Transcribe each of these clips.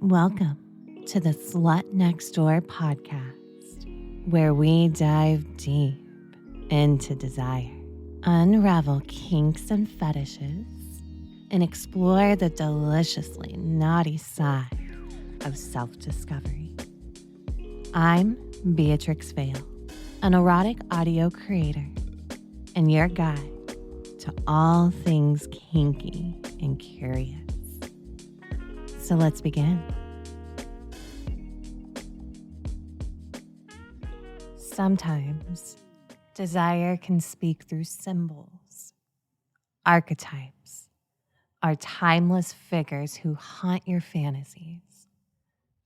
Welcome to the Slut Next Door podcast, where we dive deep into desire, unravel kinks and fetishes, and explore the deliciously naughty side of self-discovery. I'm Beatrix Vale, an erotic audio creator, and your guide to all things kinky and curious. So let's begin. Sometimes desire can speak through symbols. Archetypes are timeless figures who haunt your fantasies,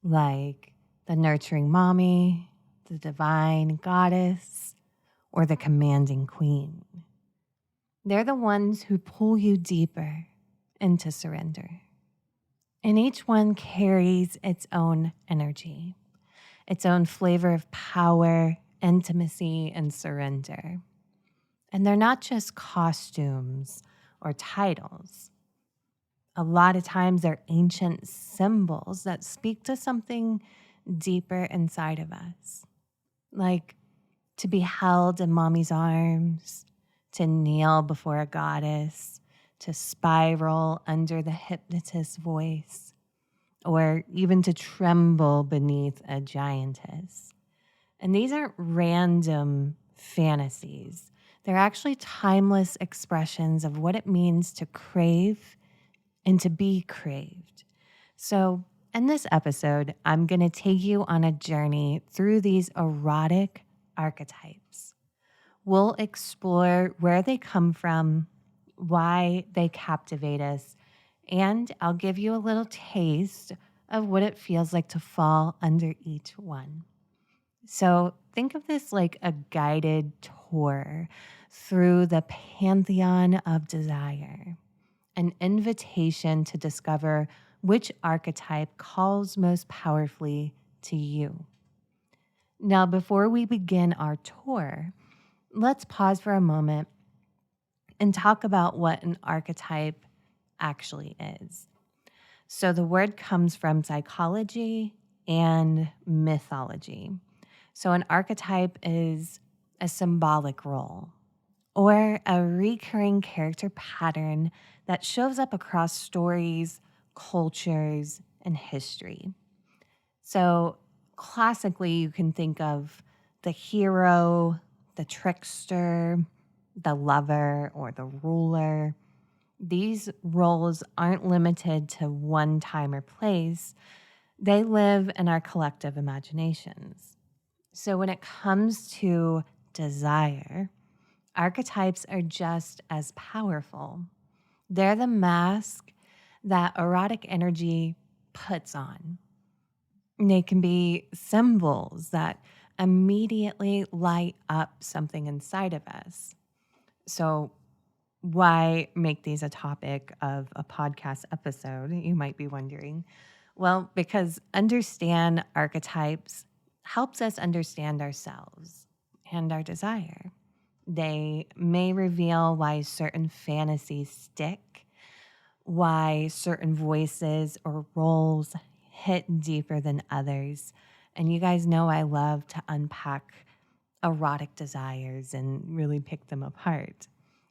like the nurturing mommy, the divine goddess, or the commanding queen. They're the ones who pull you deeper into surrender. And each one carries its own energy, its own flavor of power, intimacy, and surrender. And they're not just costumes or titles. A lot of times they're ancient symbols that speak to something deeper inside of us, like to be held in mommy's arms, to kneel before a goddess, to spiral under the hypnotist's voice, or even to tremble beneath a giantess. And these aren't random fantasies. They're actually timeless expressions of what it means to crave and to be craved. So in this episode, I'm going to take you on a journey through these erotic archetypes. We'll explore where they come from, why they captivate us, and I'll give you a little taste of what it feels like to fall under each one. So think of this like a guided tour through the pantheon of desire, an invitation to discover which archetype calls most powerfully to you. Now, before we begin our tour, let's pause for a moment and talk about what an archetype actually is. So the word comes from psychology and mythology. So an archetype is a symbolic role or a recurring character pattern that shows up across stories, cultures, and history. So classically, you can think of the hero, the trickster, the lover, or the ruler. These roles aren't limited to one time or place. They live in our collective imaginations. So when it comes to desire, archetypes are just as powerful. They're the mask that erotic energy puts on. They can be symbols that immediately light up something inside of us. So why make these a topic of a podcast episode, you might be wondering? Well, because understand archetypes helps us understand ourselves and our desire. They may reveal why certain fantasies stick, why certain voices or roles hit deeper than others. And you guys know I love to unpack erotic desires and really pick them apart.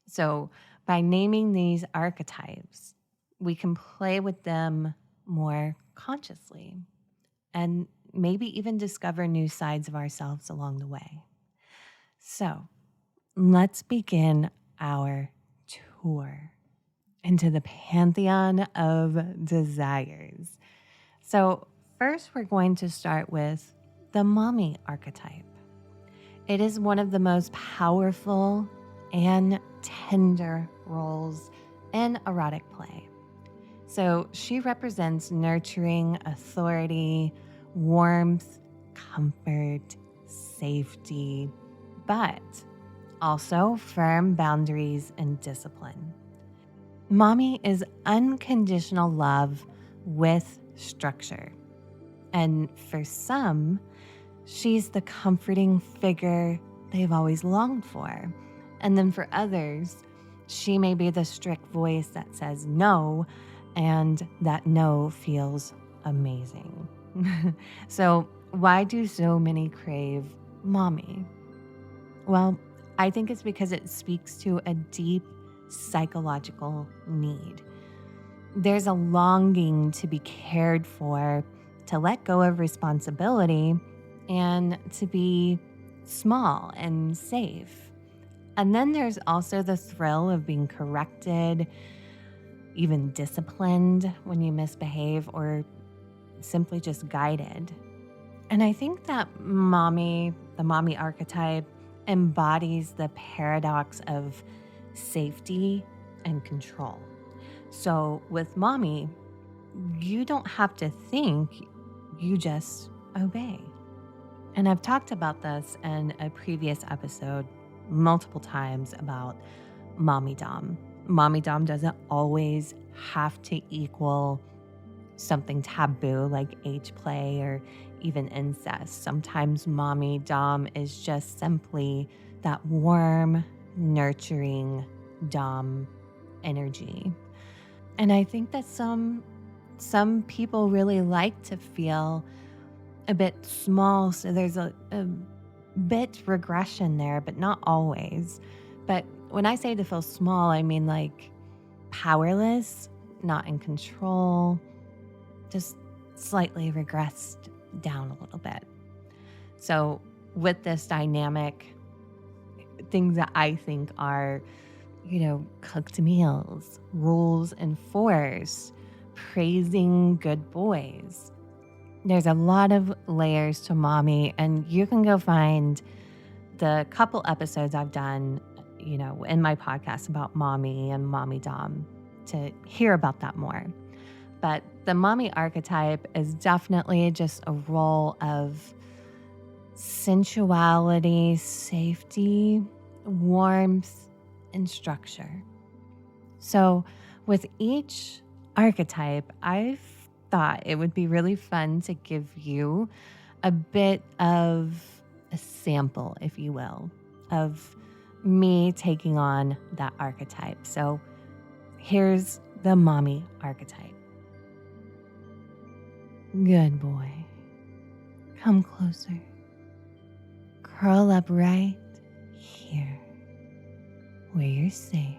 So by naming these archetypes, we can play with them more consciously and maybe even discover new sides of ourselves along the way. So let's begin our tour into the pantheon of desires. So first, we're going to start with the mommy archetype. It is one of the most powerful and tender roles in erotic play. So she represents nurturing, authority, warmth, comfort, safety, but also firm boundaries and discipline. Mommy is unconditional love with structure. And for some, she's the comforting figure they've always longed for. And then for others, she may be the strict voice that says no, and that no feels amazing. So, why do so many crave mommy? Well, I think it's because it speaks to a deep psychological need. There's a longing to be cared for, to let go of responsibility, and to be small and safe. And then there's also the thrill of being corrected, even disciplined when you misbehave, or simply just guided. And I think that the mommy archetype, embodies the paradox of safety and control. So with mommy, you don't have to think, you just obey. And I've talked about this in a previous episode multiple times about mommy dom. Mommy dom doesn't always have to equal something taboo like age play or even incest. Sometimes mommy dom is just simply that warm, nurturing dom energy. And I think that some people really like to feel a bit small, so there's a bit regression there, but not always. But when I say to feel small, I mean like powerless, not in control, just slightly regressed down a little bit. So with this dynamic, things that I think are, cooked meals, rules enforced, praising good boys. There's a lot of layers to mommy, and you can go find the couple episodes I've done, in my podcast about mommy and mommy dom to hear about that more. But the mommy archetype is definitely just a role of sensuality, safety, warmth, and structure. So with each archetype, I've thought it would be really fun to give you a bit of a sample, if you will, of me taking on that archetype. So here's the mommy archetype. Good boy. Come closer. Curl up right here, where you're safe.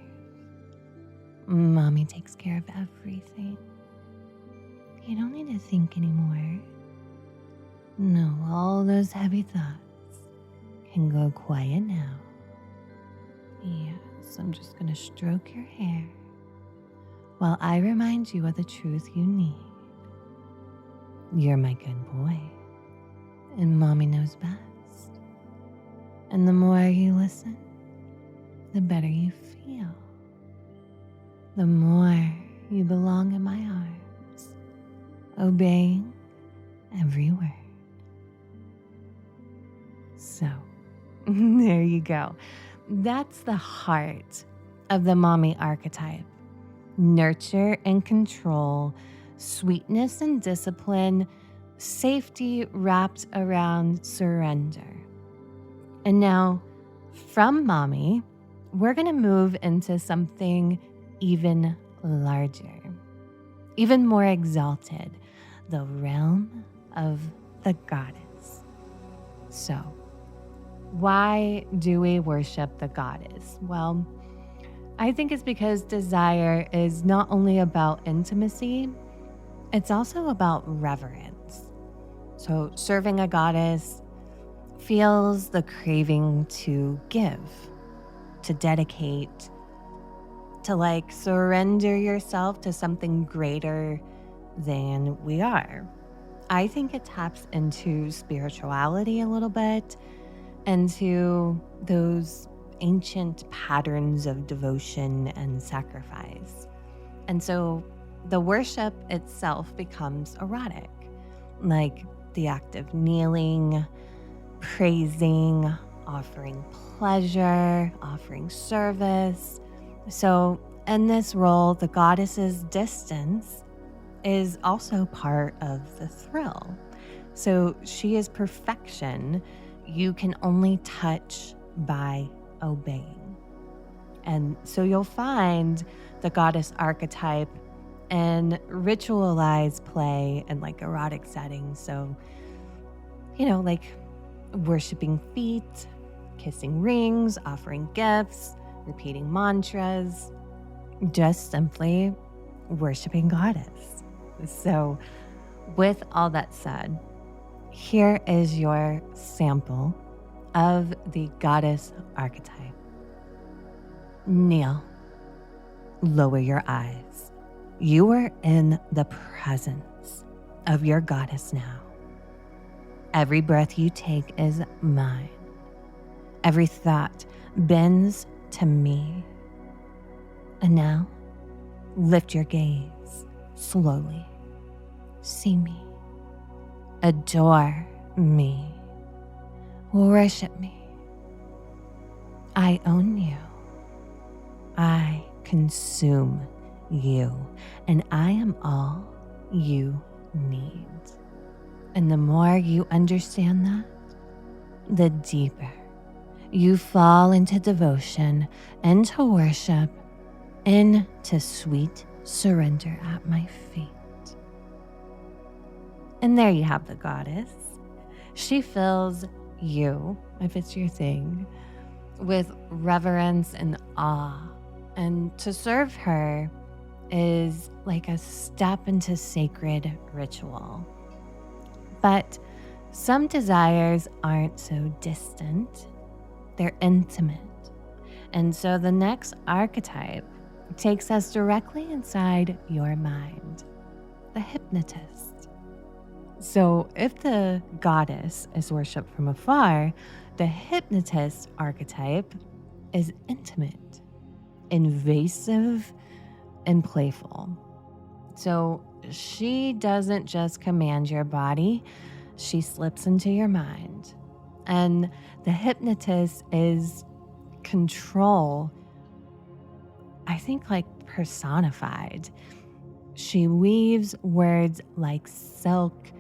Mommy takes care of everything. You don't need to think anymore. No, all those heavy thoughts can go quiet now. Yes, I'm just gonna stroke your hair while I remind you of the truth you need. You're my good boy, and mommy knows best. And the more you listen, the better you feel. The more you belong in my arms, obeying every word. So, there you go. That's the heart of the mommy archetype. Nurture and control, sweetness and discipline, safety wrapped around surrender. And now, from mommy, we're going to move into something even larger, even more exalted, the realm of the goddess. So, why do we worship the goddess? Well, I think it's because desire is not only about intimacy, it's also about reverence. So serving a goddess feels the craving to give, to dedicate, to surrender yourself to something greater than we are. I think it taps into spirituality a little bit, into those ancient patterns of devotion and sacrifice. And so the worship itself becomes erotic, like the act of kneeling, praising, offering pleasure, offering service. So in this role, the goddess's distance is also part of the thrill. So she is perfection. You can only touch by obeying. And so you'll find the goddess archetype and ritualize play in like erotic settings. So, like worshiping feet, kissing rings, offering gifts, repeating mantras, just simply worshiping Goddess. So, with all that said, here is your sample of the Goddess archetype. Kneel. Lower your eyes. You are in the presence of your Goddess now. Every breath you take is mine. Every thought bends to me. And now, lift your gaze slowly. See me. Adore me. Worship me. I own you. I consume you, and I am all you need. And the more you understand that, the deeper you fall into devotion, into worship, into sweet surrender at my feet. And there you have the Goddess. She fills you, if it's your thing, with reverence and awe. And to serve her is like a step into sacred ritual. But some desires aren't so distant, they're intimate. And so the next archetype takes us directly inside your mind, the Hypnotist. So if the Goddess is worshipped from afar, the Hypnotist archetype is intimate, invasive, and playful. So she doesn't just command your body, she slips into your mind. And the Hypnotist is control, I think, like personified. She weaves words like silk,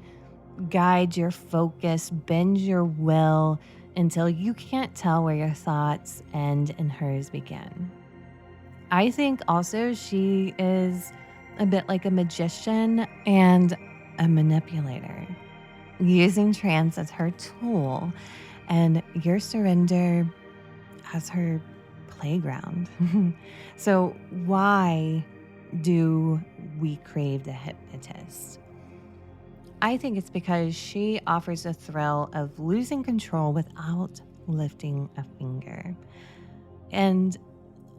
guides your focus, bends your will until you can't tell where your thoughts end and hers begin. I think also she is a bit like a magician and a manipulator, using trance as her tool and your surrender as her playground. So why do we crave the Hypnotist? I think it's because she offers the thrill of losing control without lifting a finger. And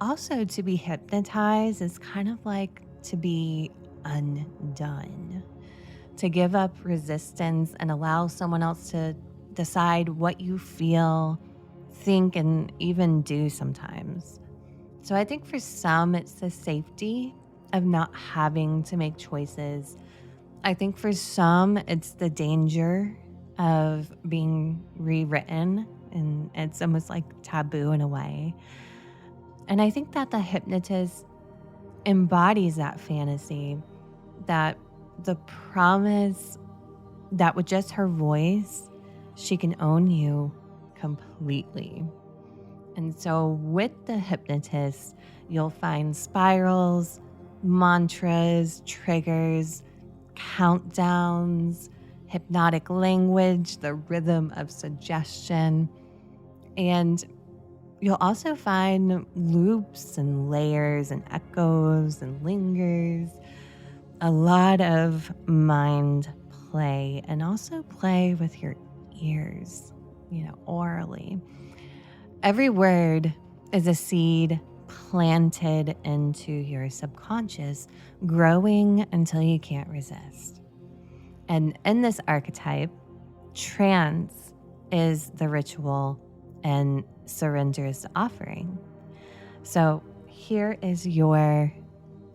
also, to be hypnotized is kind of like to be undone, to give up resistance and allow someone else to decide what you feel, think, and even do sometimes. So I think for some, it's the safety of not having to make choices. I think for some, it's the danger of being rewritten, and it's almost like taboo in a way. And I think that the Hypnotist embodies that fantasy, that the promise that with just her voice, she can own you completely. And so with the Hypnotist, you'll find spirals, mantras, triggers, countdowns, hypnotic language, the rhythm of suggestion, and you'll also find loops and layers and echoes and lingers, a lot of mind play, and also play with your ears, orally. Every word is a seed planted into your subconscious, growing until you can't resist. And in this archetype, trance is the ritual and surrender is the offering. So here is your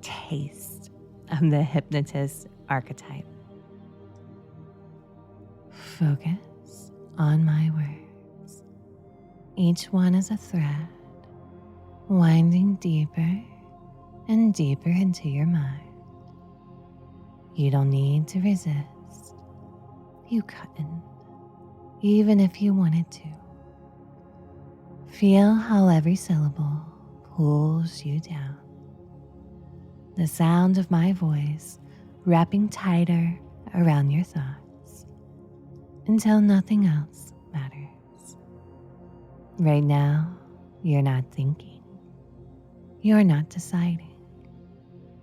taste of the Hypnotist archetype. Focus on my words. Each one is a thread, winding deeper and deeper into your mind. You don't need to resist. You couldn't, even if you wanted to. Feel how every syllable pulls you down. the sound of my voice wrapping tighter around your thoughts until nothing else matters. Right now, you're not thinking. You're not deciding.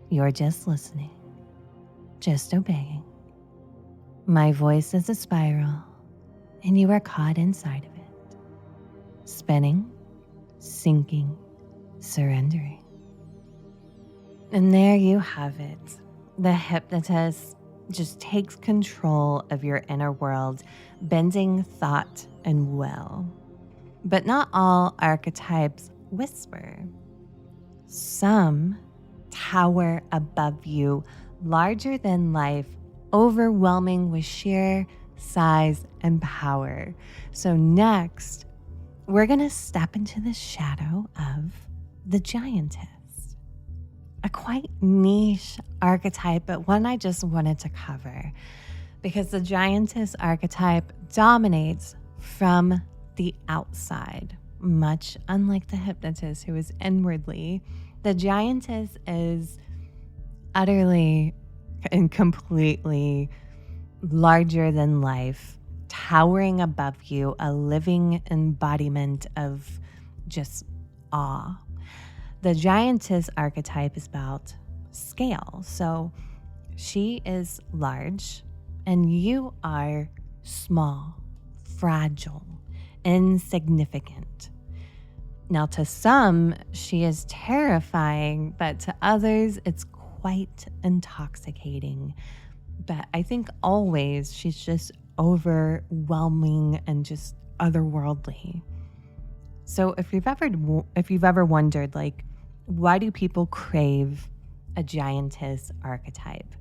You're just listening, just obeying. My voice is a spiral, and you are caught inside of it, spinning, sinking, surrendering. And there you have it. The hypnotist just takes control of your inner world, bending thought and will. But not all archetypes whisper. Some tower above you, larger than life, overwhelming with sheer size and power. So next, we're going to step into the shadow of the Giantess. A quite niche archetype, but one I just wanted to cover because the Giantess archetype dominates from the outside, much unlike the Hypnotist, who is inwardly. The Giantess is utterly and completely larger than life, towering above you, a living embodiment of just awe. The Giantess archetype is about scale. So she is large and you are small, fragile, insignificant. Now, to some, she is terrifying, but to others, it's quite intoxicating. But I think always she's just overwhelming and just otherworldly. So if you've ever wondered, like, why do people crave a Giantess archetype?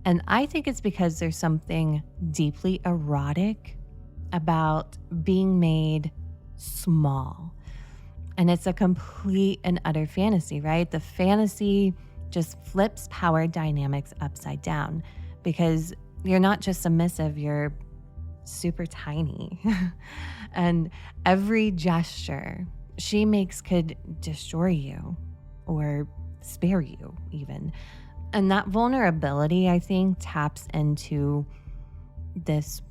And I think it's because there's something deeply erotic about being made small. And it's a complete and utter fantasy, right? The fantasy just flips power dynamics upside down because you're not just submissive, you're super tiny. And every gesture she makes could destroy you or spare you even. And that vulnerability, I think, taps into this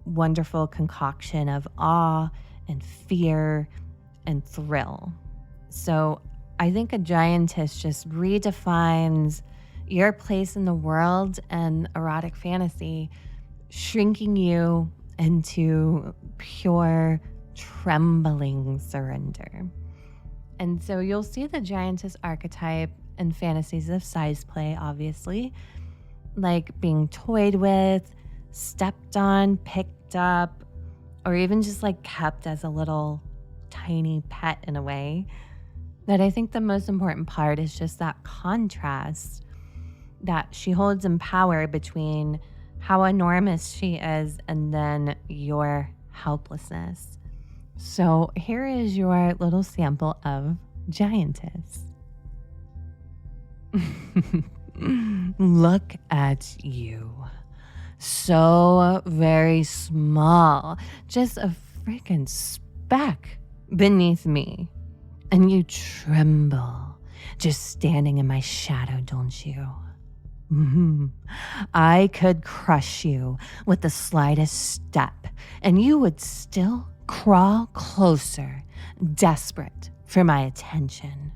wonderful concoction of awe and fear and thrill. So I think a Giantess just redefines your place in the world and erotic fantasy, shrinking you into pure, trembling surrender. And so you'll see the Giantess archetype in fantasies of size play, obviously, like being toyed with, stepped on, picked up, or even just like kept as a little tiny pet in a way. But I think the most important part is just that contrast that she holds in power between how enormous she is and then your helplessness. So here is your little sample of Giantess. Look at you. So very small. Just a freaking speck beneath me. And you tremble just standing in my shadow, don't you? I could crush you with the slightest step, and you would still crawl closer, desperate for my attention.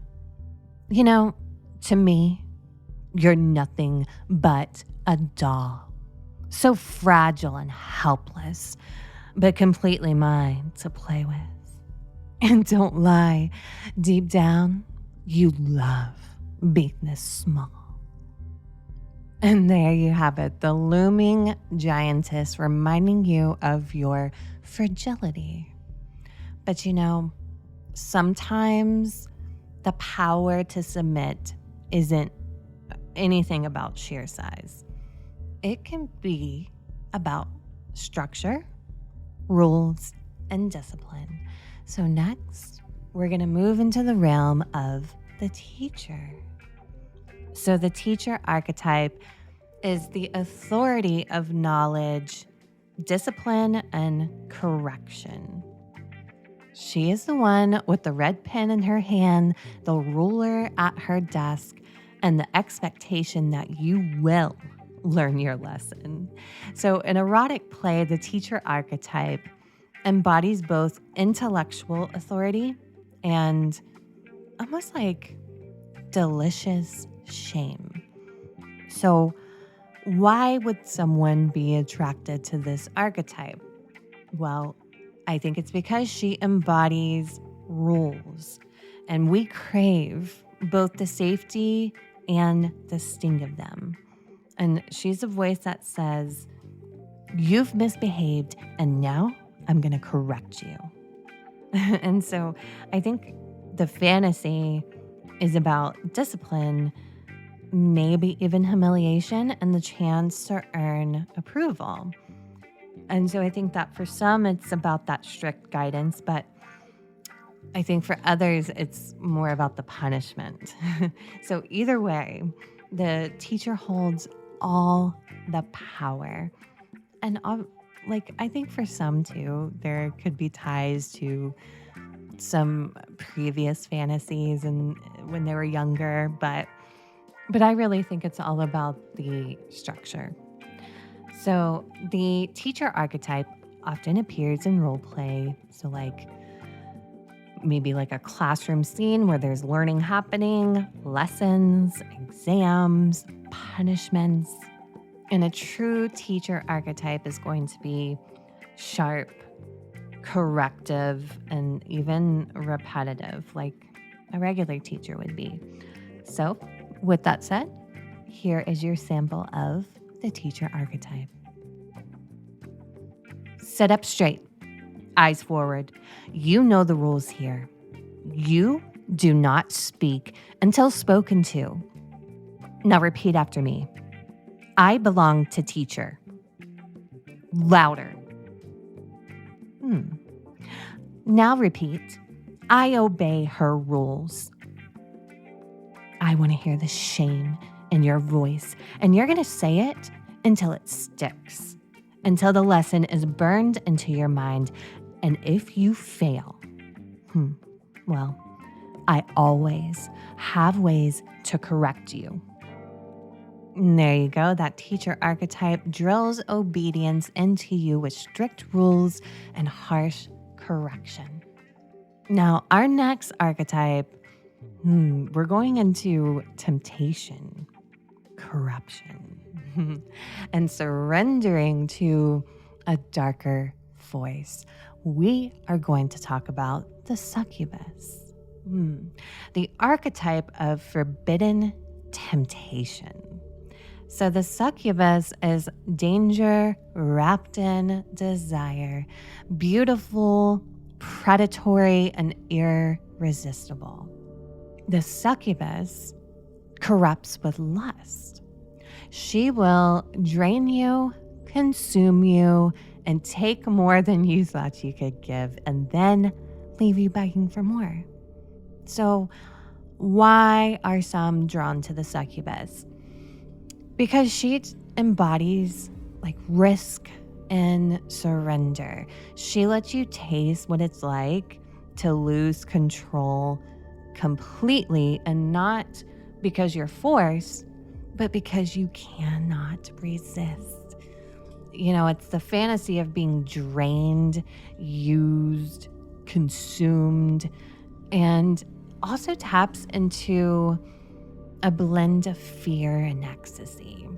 You know, to me, you're nothing but a doll. So fragile and helpless, but completely mine to play with. And don't lie, deep down, you love being this small. And there you have it, the looming Giantess reminding you of your fragility. But you know, sometimes the power to submit isn't anything about sheer size. It can be about structure, rules, and discipline. So next, we're going to move into the realm of the teacher. So the teacher archetype is the authority of knowledge, discipline, and correction. She is the one with the red pen in her hand, the ruler at her desk, and the expectation that you will learn your lesson. So in erotic play, the teacher archetype embodies both intellectual authority and almost like delicious shame. So why would someone be attracted to this archetype? Well, I think it's because she embodies rules, and we crave both the safety and the sting of them. And she's a voice that says, "You've misbehaved, and now I'm going to correct you." And so I think the fantasy is about discipline, maybe even humiliation, and the chance to earn approval. And so I think that for some, it's about that strict guidance, but I think for others, it's more about the punishment. So either way, the teacher holds all the power. And I think for some too, there could be ties to some previous fantasies and when they were younger, but I really think it's all about the structure. So the teacher archetype often appears in role play. So maybe like a classroom scene where there's learning happening, lessons, exams, punishments. And a true teacher archetype is going to be sharp, corrective, and even repetitive, like a regular teacher would be. So with that said, here is your sample of the teacher archetype. Sit up straight, eyes forward. You know the rules here. You do not speak until spoken to. Now repeat after me. I belong to teacher. Louder. Now repeat. I obey her rules. I want to hear the shame in your voice, and you're going to say it until it sticks, until the lesson is burned into your mind. And if you fail, well, I always have ways to correct you. And there you go. That teacher archetype drills obedience into you with strict rules and harsh correction. Now, our next archetype, we're going into temptation, corruption, and surrendering to a darker voice. We are going to talk about the succubus, the archetype of forbidden temptation. So the succubus is danger wrapped in desire, beautiful, predatory, and irresistible. The succubus corrupts with lust. She will drain you, consume you, and take more than you thought you could give, and then leave you begging for more. So why are some drawn to the succubus? Because she embodies risk and surrender. She lets you taste what it's like to lose control completely, and not because you're forced, but because you cannot resist. It's the fantasy of being drained, used, consumed, and also taps into a blend of fear and ecstasy.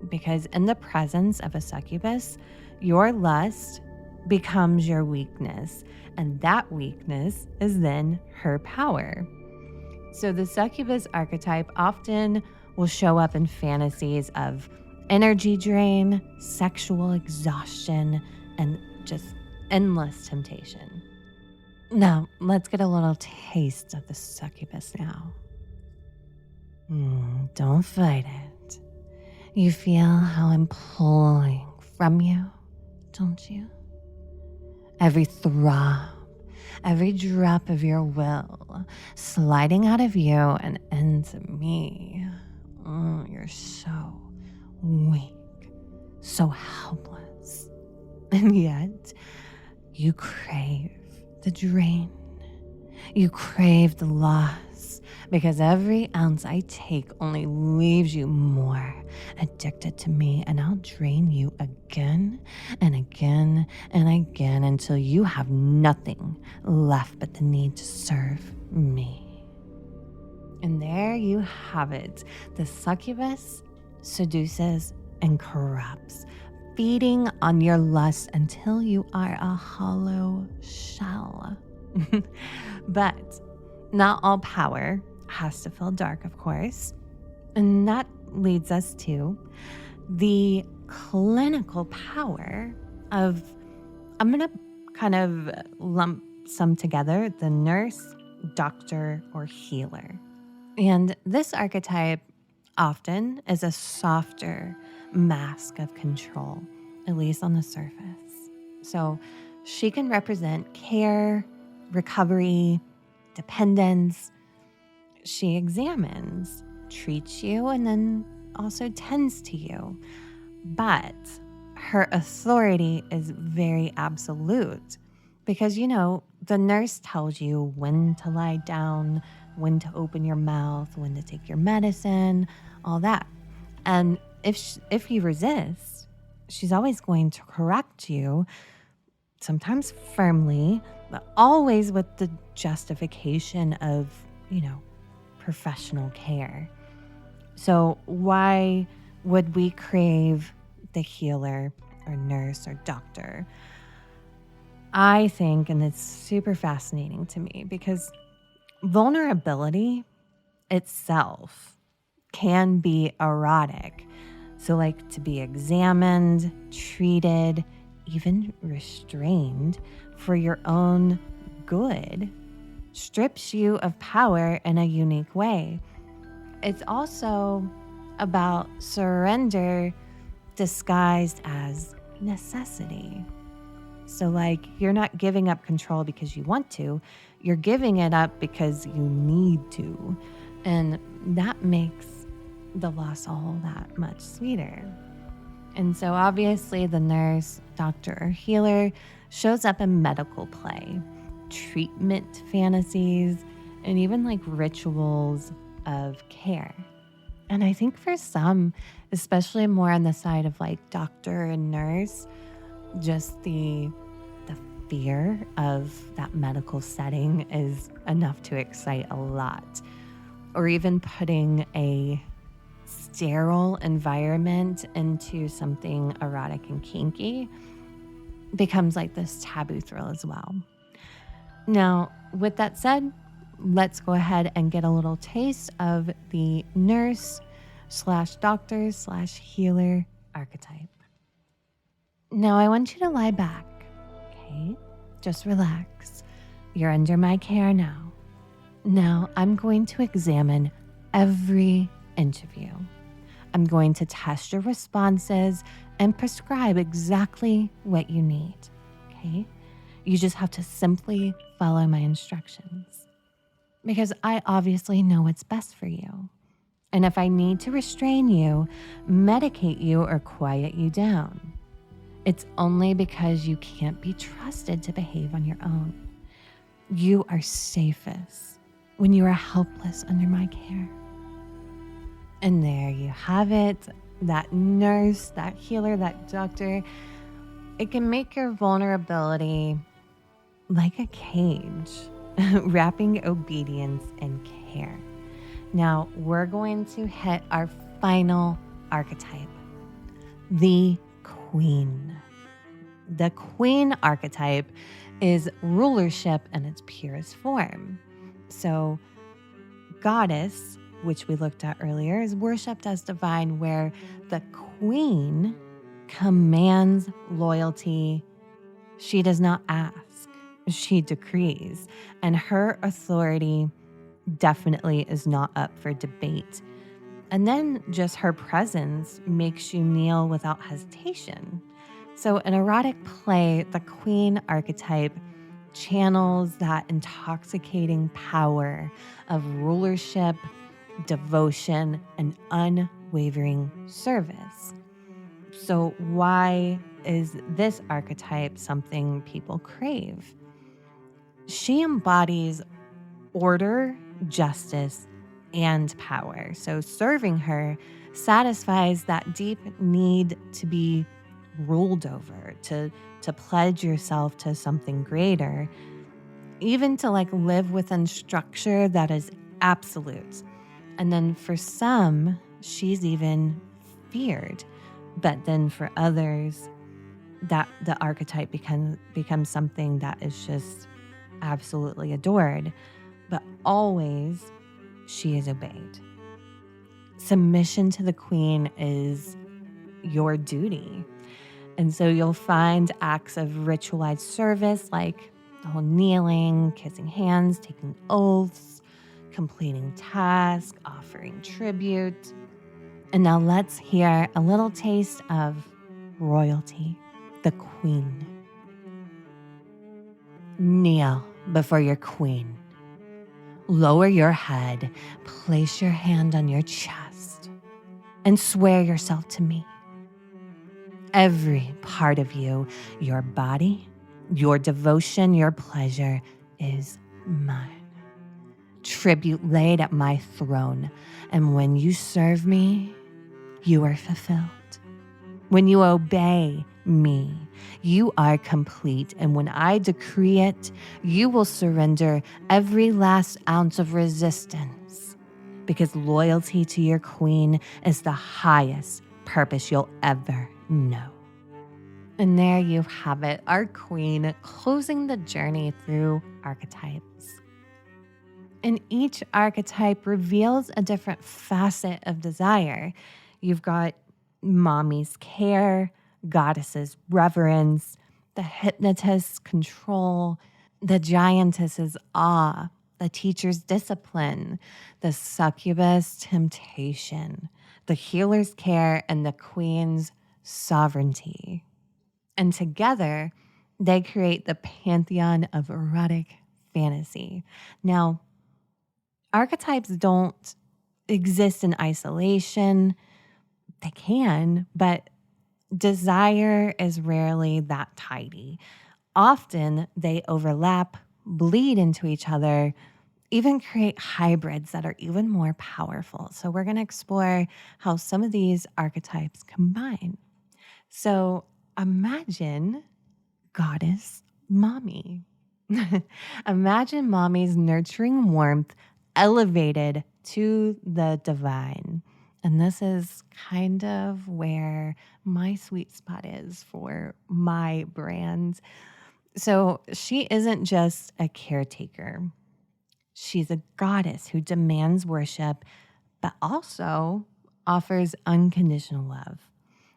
Because in the presence of a succubus, your lust becomes your weakness, and that weakness is then her power. So the succubus archetype often will show up in fantasies of energy drain, sexual exhaustion, and just endless temptation. Now, let's get a little taste of the succubus now. Don't fight it. You feel how I'm pulling from you, don't you? Every throb, every drop of your will sliding out of you and into me. You're so weak, so helpless. And yet, you crave the drain. You crave the loss because every ounce I take only leaves you more addicted to me, and I'll drain you again and again and again until you have nothing left but the need to serve me. And there you have it. The succubus seduces and corrupts, feeding on your lust until you are a hollow shell. But not all power has to feel dark, of course. And that leads us to the clinical power of, I'm going to kind of lump some together, the nurse, doctor, or healer. And this archetype often is a softer mask of control, at least on the surface. So she can represent care, recovery, dependence. She examines, treats you, and then also tends to you. But her authority is very absolute because, the nurse tells you when to lie down, when to open your mouth, when to take your medicine, all that. And if you resist, she's always going to correct you, sometimes firmly, but always with the justification of, professional care. So why would we crave the healer or nurse or doctor? I think, and it's super fascinating to me, because vulnerability itself can be erotic. So like to be examined, treated, even restrained for your own good strips you of power in a unique way. It's also about surrender disguised as necessity. So like you're not giving up control because you want to, you're giving it up because you need to. And that makes the loss all that much sweeter. And so obviously the nurse, doctor, or healer shows up in medical play, treatment fantasies, and even like rituals of care. And I think for some, especially more on the side of like doctor and nurse, just the fear of that medical setting is enough to excite a lot. Or even putting a sterile environment into something erotic and kinky becomes like this taboo thrill as well. Now, with that said, let's go ahead and get a little taste of the nurse/doctor/healer archetype. Now, I want you to lie back, okay? Just relax. You're under my care now. Now, I'm going to examine every interview. I'm going to test your responses and prescribe exactly what you need, okay? You just have to simply follow my instructions because I obviously know what's best for you. And if I need to restrain you, medicate you, or quiet you down, it's only because you can't be trusted to behave on your own. You are safest when you are helpless under my care. And there you have it, that nurse, that healer, that doctor. It can make your vulnerability like a cage, wrapping obedience and care. Now, we're going to hit our final archetype, the Queen. The Queen archetype is rulership in its purest form. So, goddess, which we looked at earlier, is worshipped as divine, where the queen commands loyalty. She does not ask, she decrees, and her authority definitely is not up for debate. And then just her presence makes you kneel without hesitation. So in erotic play, the queen archetype channels that intoxicating power of rulership, devotion, and unwavering service. So why is this archetype something people crave? She embodies order, justice, and power. So serving her satisfies that deep need to be ruled over, to pledge yourself to something greater, even to like live within structure that is absolute. And then for some, she's even feared. But then for others, that the archetype becomes something that is just absolutely adored. But always she is obeyed. Submission to the queen is your duty. And so you'll find acts of ritualized service like the whole kneeling, kissing hands, taking oaths, completing tasks, offering tribute. And now let's hear a little taste of royalty, the queen. Kneel before your queen. Lower your head, place your hand on your chest, and swear yourself to me. Every part of you, your body, your devotion, your pleasure is mine. Tribute laid at my throne, and when you serve me, you are fulfilled. When you obey me, you are complete, and when I decree it, you will surrender every last ounce of resistance, because loyalty to your queen is the highest purpose you'll ever know. And there you have it, our queen closing the journey through archetypes. And each archetype reveals a different facet of desire. You've got mommy's care, goddess's reverence, the hypnotist's control, the giantess's awe, the teacher's discipline, the succubus temptation, the healer's care, and the queen's sovereignty. And together, they create the pantheon of erotic fantasy. Now, archetypes don't exist in isolation. They can, but desire is rarely that tidy. Often they overlap, bleed into each other, even create hybrids that are even more powerful. So we're going to explore how some of these archetypes combine. So imagine goddess mommy. Imagine mommy's nurturing warmth elevated to the divine. And this is kind of where my sweet spot is for my brand. So she isn't just a caretaker. She's a goddess who demands worship, but also offers unconditional love.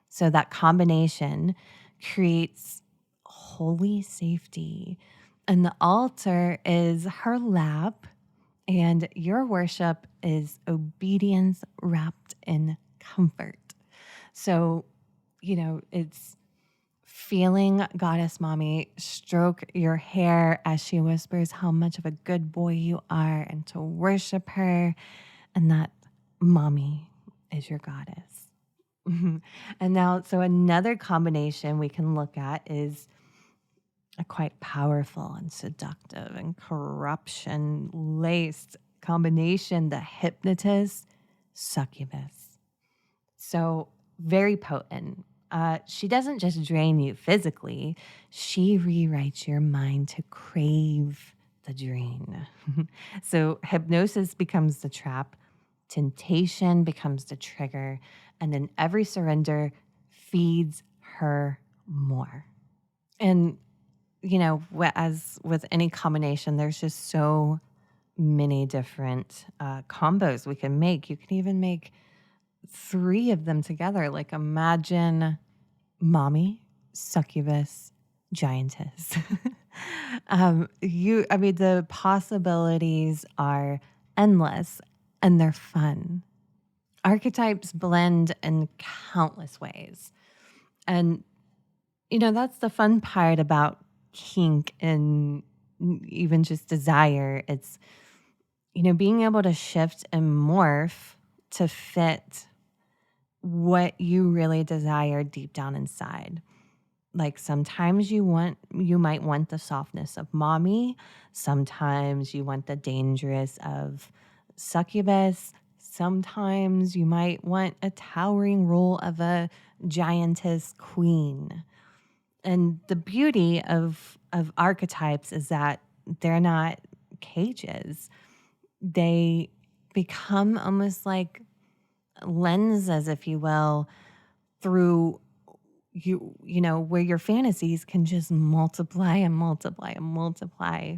So that combination creates holy safety. And the altar is her lap, and your worship is obedience wrapped in comfort. So, it's feeling goddess mommy stroke your hair as she whispers how much of a good boy you are, and to worship her, and that mommy is your goddess. And now, so another combination we can look at is a quite powerful and seductive and corruption-laced combination, the hypnotist succubus. So very potent. She doesn't just drain you physically, she rewrites your mind to crave the drain. So hypnosis becomes the trap, temptation becomes the trigger, and then every surrender feeds her more. And as with any combination, there's just so many different combos we can make. You can even make 3 of them together. Like imagine mommy, succubus, giantess. The possibilities are endless and they're fun. Archetypes blend in countless ways. And, that's the fun part about kink and even just desire. It's, being able to shift and morph to fit what you really desire deep down inside. Like sometimes you might want the softness of mommy. Sometimes you want the dangerous of succubus. Sometimes you might want a towering role of a giantess queen. And the beauty of archetypes is that they're not cages. They become almost like lenses, if you will, through where your fantasies can just multiply and multiply and multiply.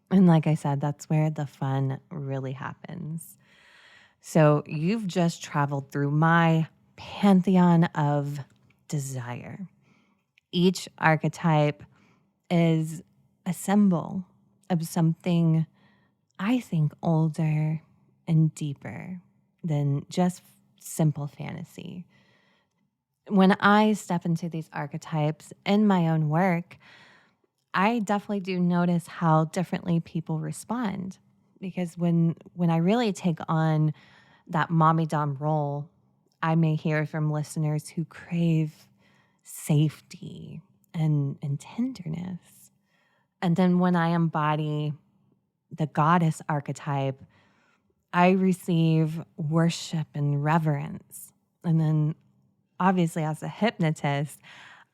And like I said, that's where the fun really happens. So you've just traveled through my pantheon of desire. Each archetype is a symbol of something, I think, older and deeper than just simple fantasy. When I step into these archetypes in my own work, I definitely do notice how differently people respond. Because when I really take on that mommy dom role, I may hear from listeners who crave safety and tenderness. And then when I embody the goddess archetype, I receive worship and reverence. And then obviously, as a hypnotist,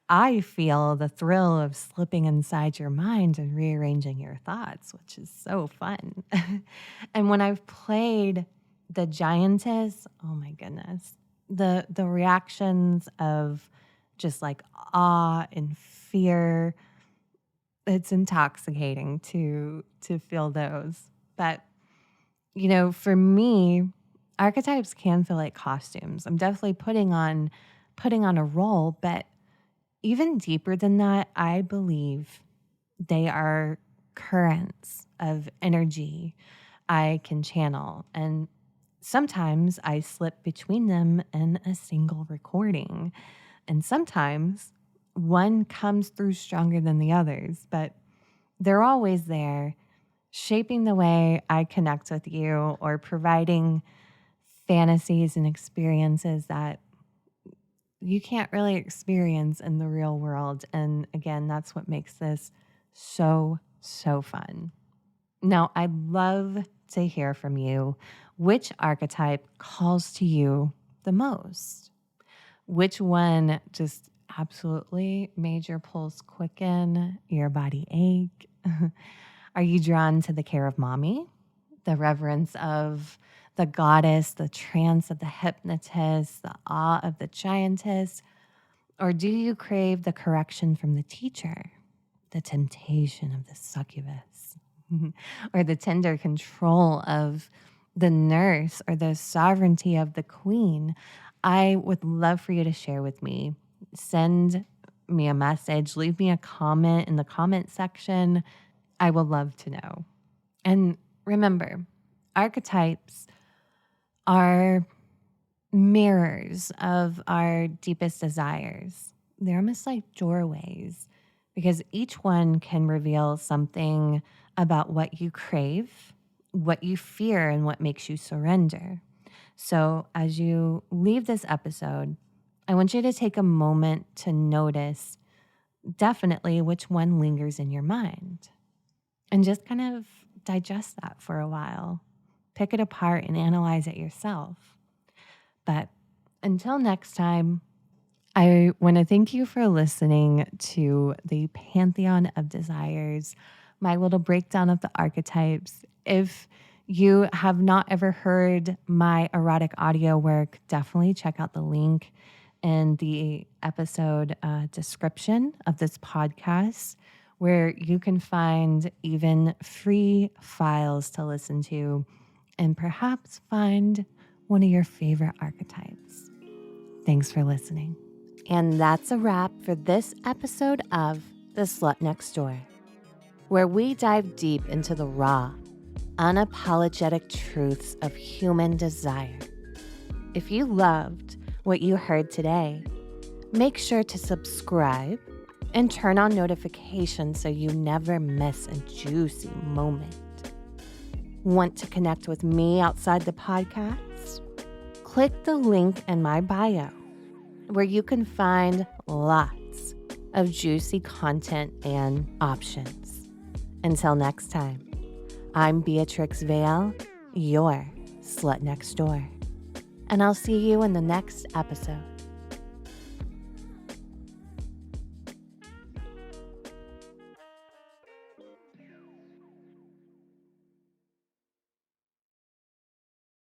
I feel the thrill of slipping inside your mind and rearranging your thoughts, which is so fun. And when I've played the giantess, oh my goodness, the reactions of just like awe and fear, it's intoxicating to feel those. But for me, archetypes can feel like costumes. I'm definitely putting on a role, but even deeper than that, I believe they are currents of energy I can channel. And sometimes I slip between them in a single recording. And sometimes one comes through stronger than the others, but they're always there, shaping the way I connect with you or providing fantasies and experiences that you can't really experience in the real world. And again, that's what makes this so, so fun. Now, I'd love to hear from you. Which archetype calls to you the most? Which one just absolutely made your pulse quicken, your body ache? Are you drawn to the care of mommy, the reverence of the goddess, the trance of the hypnotist, the awe of the giantess? Or do you crave the correction from the teacher, the temptation of the succubus, or the tender control of the nurse, or the sovereignty of the queen? I would love for you to share with me. Send me a message, leave me a comment in the comment section. I would love to know. And remember, archetypes are mirrors of our deepest desires. They're almost like doorways because each one can reveal something about what you crave, what you fear, and what makes you surrender. So as you leave this episode, I want you to take a moment to notice definitely which one lingers in your mind and just kind of digest that for a while. Pick it apart and analyze it yourself. But until next time, I want to thank you for listening to the Pantheon of Desires, my little breakdown of the archetypes. If you have not ever heard my erotic audio work, definitely check out the link in the episode description of this podcast, where you can find even free files to listen to and perhaps find one of your favorite archetypes. Thanks for listening. And that's a wrap for this episode of The Slut Next Door, where we dive deep into the raw, unapologetic truths of human desire. If you loved what you heard today, make sure to subscribe and turn on notifications so you never miss a juicy moment. Want to connect with me outside the podcast? Click the link in my bio, where you can find lots of juicy content and options. Until next time, I'm Beatrix Vale, your Slut Next Door. And I'll see you in the next episode.